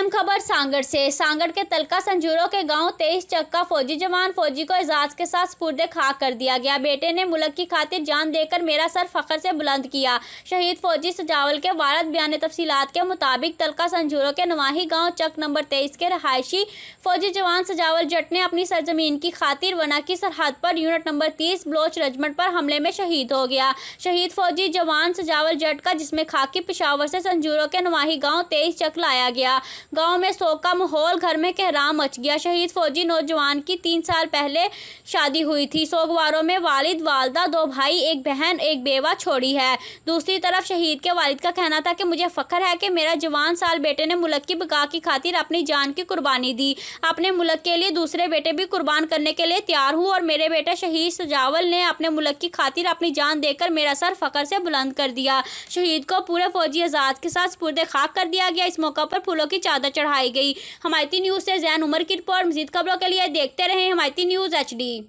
अहम खबर सांगड़ से। सांगड़ के तलका संजूरों के गांव 23 चक्का फौजी जवान फौजी को एजाज के साथ सुपुर्द खाक कर दिया गया। बेटे ने मुल्क की खातिर जान देकर मेरा सर फख्र से बुलंद किया। शहीद फौजी सजावल के वारद बयान तफसीलात के मुताबिक तलका संजूरों के नवाही गांव चक नंबर 23 के रहायशी फौजी जवान सजावल जट ने अपनी सरजमीन की खातिर वना की सरहद per unit number 30 Bloch regiment पर हमले में शहीद हो गया। शहीद फौजी जवान सजावल जट का जिसमें खाकी पेशावर से संजूरों के नवाही गांव 23 चक लाया गया। गांव में शोक का माहौल, घर में कहराम मच गया। शहीद फौजी नौजवान की 3 साल पहले शादी हुई थी। सोगवारों में वालिद, वालदा, 2 भाई, 1 बहन, 1 बेवा छोड़ी है। दूसरी तरफ शहीद के वालिद का कहना था कि मुझे फख्र है कि मेरा जवान साल बेटे ने मुल्क की बका की खातिर अपनी जान की कुर्बानी दी। अपने मुल्क के लिए दूसरे बेटे भी कुर्बान करने के लिए तैयार हूँ और मेरे बेटे शहीद सजावल ने अपने मुल्क की खातिर अपनी जान देकर मेरा सर फख्र से बुलंद कर दिया। शहीद को पूरे फौजी एजाज के साथ सुपुर्द खाक कर दिया गया। इस मौका पर फूलों की चादर चढ़ाई गई। हमायती न्यूज़ से जैन उमर की रिपोर्ट। मज़ीद खबरों के लिए देखते रहें हमायती न्यूज़ HD।